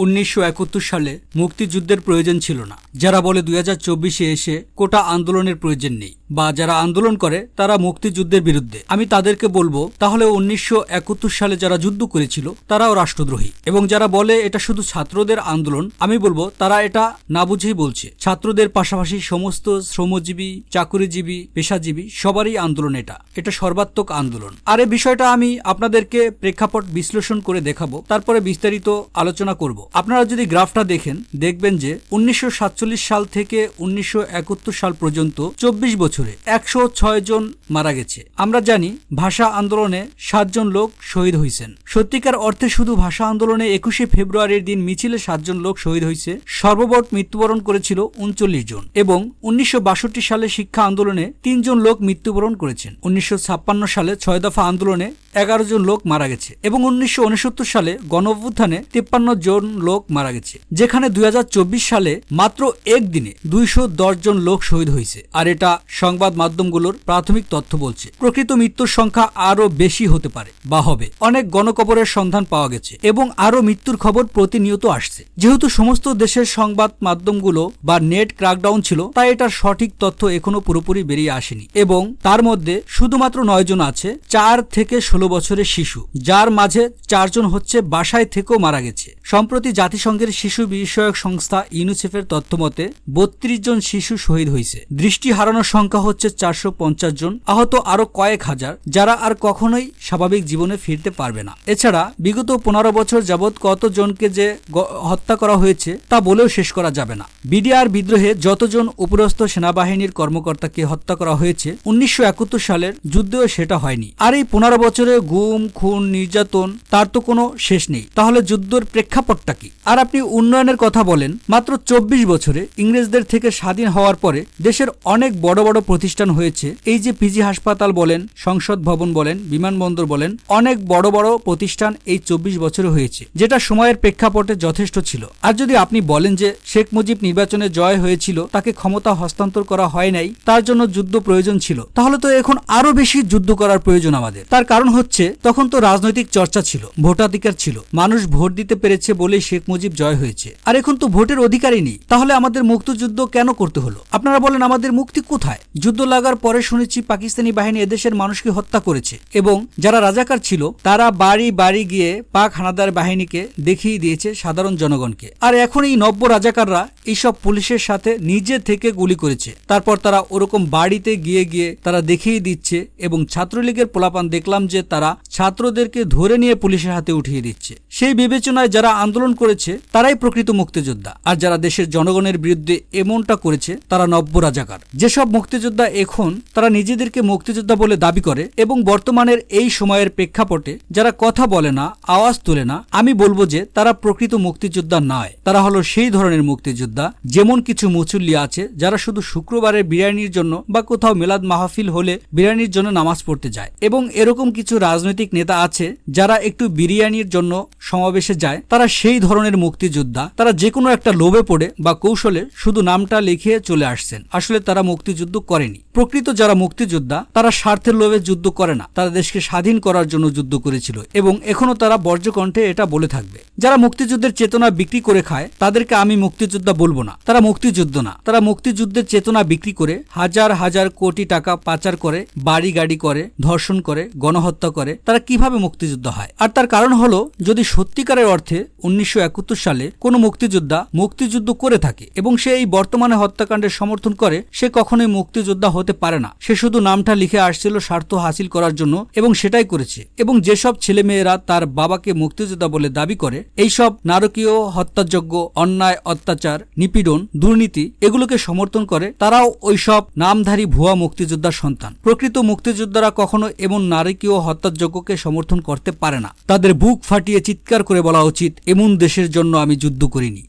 1971 সালে মুক্তিযুদ্ধের প্রয়োজন ছিল না। যারা বলে 2024-এ এসে কোটা আন্দোলনের প্রয়োজন নেই বা যারা আন্দোলন করে তারা মুক্তিযুদ্ধের বিরুদ্ধে, আমি তাদেরকে বলবো তাহলে 1971 সালে যারা যুদ্ধ করেছিল তারাও রাষ্ট্রদ্রোহী। এবং যারা বলে এটা শুধু ছাত্রদের আন্দোলন, আমি বলবো তারা এটা না বুঝেই বলছে। ছাত্রদের পাশাপাশি সমস্ত শ্রমজীবী, চাকুরিজীবী, পেশাজীবী সবারই আন্দোলন, এটা সর্বাত্মক আন্দোলন। আর এই বিষয়টা আমি আপনাদেরকে প্রেক্ষাপট বিশ্লেষণ করে দেখাবো, তারপরে বিস্তারিত আলোচনা করব। আপনারা যদি গ্রাফটা দেখেন দেখবেন যে 1947 সাল থেকে 1971 সাল পর্যন্ত 24 বছরে 106 জন মারা গেছে। আমরা জানি ভাষা আন্দোলনে 7 জন লোক শহীদ হয়েছেন। সত্যিকার অর্থে শুধু ভাষা আন্দোলনে 21শে ফেব্রুয়ারির দিন মিছিলে 7 জন লোক শহীদ হয়েছে। সর্বমোট মৃত্যুবরণ করেছিল 39 জন। এবং 1962 সালে শিক্ষা আন্দোলনে 3 জন লোক মৃত্যুবরণ করেছেন। 1956 সালে 6 দফা আন্দোলনে 11 জন লোক মারা গেছে। এবং 1969 সালে গণঅভ্যুত্থানে 53 জন লোক মারা গেছে। যেখানে 2024 সালে মাত্র একদিনে 210 জন লোক শহীদ হয়েছে। আর এটা সংবাদ মাধ্যমগুলোর প্রাথমিক তথ্য বলছে। প্রকৃত মৃত্যুর সংখ্যা আরো বেশি হতে পারে বা হবে। অনেক গণকবরের সন্ধান পাওয়া গেছে এবং আরো মৃত্যুর খবর প্রতিনিয়ত আসছে। যেহেতু সমস্ত দেশের সংবাদ মাধ্যমগুলো বা নেট ক্র্যাকডাউন ছিল, তাই এটার সঠিক তথ্য এখনো পুরোপুরি বেরিয়ে আসেনি। এবং তার মধ্যে শুধুমাত্র 9 জন আছে 4 থেকে 16 বছরের শিশু, যার মাঝে 4 জন হচ্ছে বাসায় থেকেও মারা গেছে। সম্প্রতি জাতিসংঘের শিশু বিষয়ক সংস্থা ইউনিসেফের তথ্য মতে 32 জন শিশু শহীদ হয়েছে। দৃষ্টি হারানোর সংখ্যা হচ্ছে 450 জন। আহত আরো কয়েক হাজার, যারা আর কখনোই স্বাভাবিক জীবনে ফিরতে পারবে না। এছাড়া বিগত 15 বছর যাবৎ কত জনকে যে হত্যা করা হয়েছে তা বলেও শেষ করা যাবে না। বিডিআর বিদ্রোহে যতজন উপরস্থ সেনাবাহিনীর কর্মকর্তাকে হত্যা করা হয়েছে 1971 সালের যুদ্ধেও সেটা হয়নি। আর এই 15 বছরে গুম, খুন, নির্যাতন তার তো কোনো শেষ নেই। তাহলে যুদ্ধের প্রেক্ষাপটটা কি? আর আপনি উন্নয়নের কথা বলেন, মাত্র 24 বছরে ইংরেজদের থেকে স্বাধীন হওয়ার পরে দেশের অনেক বড় বড় প্রতিষ্ঠান হয়েছে। এই যে পিজি হাসপাতাল বলেন, সংসদ ভবন বলেন, বিমানবন্দর বলেন, অনেক বড় বড় প্রতিষ্ঠান এই 24 বছরে হয়েছে, যেটা সময়ের প্রেক্ষাপটে যথেষ্ট ছিল। আর যদি আপনি বলেন যে শেখ মুজিব নির্বাচনে জয় হয়েছিল, তাকে ক্ষমতা হস্তান্তর করা হয় নাই, তার জন্য যুদ্ধ প্রয়োজন ছিল, তাহলে তো এখন আরো বেশি যুদ্ধ করার প্রয়োজন আমাদের। তার কারণ হচ্ছে তখন তো রাজনৈতিক চর্চা ছিল, ভোটাধিকার ছিল, মানুষ ভোট দিতে পেরেছে বলেই শেখ মুজিব জয় হয়েছে। আর এখন তো ভোটের অধিকারই নেই, তাহলে আমাদের মুক্তিযুদ্ধ কেন করতে হলো? আপনারা বলেন আমাদের মুক্তি কোথায়? যুদ্ধ লাগার পরে শুনেছি পাকিস্তানি বাহিনী এদেশের মানুষকে হত্যা করেছে এবং যারা রাজাকার ছিল তারা বাড়ি বাড়ি গিয়ে পাক হানাদার বাহিনীকে দেখিয়ে দিয়েছে সাধারণ জনগণকে। আর এখন এই নব্য রাজাকাররা এইসব পুলিশের সাথে নিজে থেকে গুলি করেছে। তারপর তারা ওরকম বাড়িতে গিয়ে গিয়ে তারা দেখিয়ে দিচ্ছে এবং ছাত্রলীগের পোলাপান দেখলাম যে তারা ছাত্রদেরকে ধরে নিয়ে পুলিশের হাতে উঠিয়ে দিচ্ছে। সেই বিবেচনায় যারা আন্দোলন করেছে তারাই প্রকৃত মুক্তিযোদ্ধা। আর যারা দেশের জনগণের বিরুদ্ধে এমনটা করেছে তারা নব্য রাজাকার। যেসব মুক্তিযোদ্ধা এখন তারা নিজেদেরকে মুক্তিযোদ্ধা বলে দাবি করে এবং বর্তমানের এই সময়ের প্রেক্ষাপটে যারা কথা বলে না, আওয়াজ তোলে না, আমি বলবো যে তারা প্রকৃত মুক্তিযোদ্ধা নয়। তারা হলো সেই ধরনের মুক্তিযোদ্ধা যেমন কিছু মুসল্লি আছে যারা শুধু শুক্রবারের বিরিয়ানির জন্য বা কোথাও মিলাদ মাহফিল হলে বিরিয়ানির জন্য নামাজ পড়তে যায়। এবং এরকম কিছু রাজনৈতিক নেতা আছে যারা একটু বিরিয়ানির জন্য সমাবেশে যায়। তারা সেই ধরনের মুক্তিযোদ্ধা। তারা যে কোনো একটা লোভে পড়ে বা কৌশলে শুধু নামটা লিখিয়ে চলে আসছেন। আসলে তারা মুক্তিযুদ্ধ করেনি। প্রকৃত যারা মুক্তিযোদ্ধা তারা স্বার্থের লোভে যুদ্ধ করে না, তারা দেশকে স্বাধীন করার জন্য যুদ্ধ করেছিল এবং এখনো তারা বজ্রকণ্ঠে এটা বলে থাকবে। যারা মুক্তিযুদ্ধের চেতনা বিক্রি করে খায় তাদেরকে আমি মুক্তিযোদ্ধা বলবো না। তারা মুক্তিযুদ্ধ না, তারা মুক্তিযুদ্ধের চেতনা বিক্রি করে হাজার হাজার কোটি টাকা পাচার করে, বাড়ি গাড়ি করে, ধর্ষণ করে, গণহত্যা করে। তারা কিভাবে মুক্তিযোদ্ধা হয়? আর তার কারণ হলো যদি সত্যিকারের অর্থে 1971 সালে কোনো মুক্তিযোদ্ধা মুক্তিযুদ্ধ করে থাকে এবং সে এই বর্তমানে হত্যাকাণ্ডের সমর্থন করে, সে কখনোই মুক্তিযোদ্ধা হতে পারে না। সে শুধু নামটা লিখে আসছিল স্বার্থ হাসিল করার জন্য এবং সেটাই করেছে। এবং যেসব ছেলেমেয়েরা তার বাবাকে মুক্তিযোদ্ধা বলে দাবি করে, এইসব নারকীয়, হত্যাযোগ্য, অন্যায়, অত্যাচার, নিপীড়ন, দুর্নীতি এগুলোকে সমর্থন করে, তারাও ওইসব নামধারী ভুয়া মুক্তিযোদ্ধার সন্তান। প্রকৃত মুক্তিযোদ্ধারা কখনো এমন নারকীয়, হত্যাযোগ্যকে সমর্থন করতে পারে না। তাদের বুক ফাটিয়ে চিৎকার করে বলা উচিত, এমন দেশের জন্য আমি যুদ্ধ করিনি।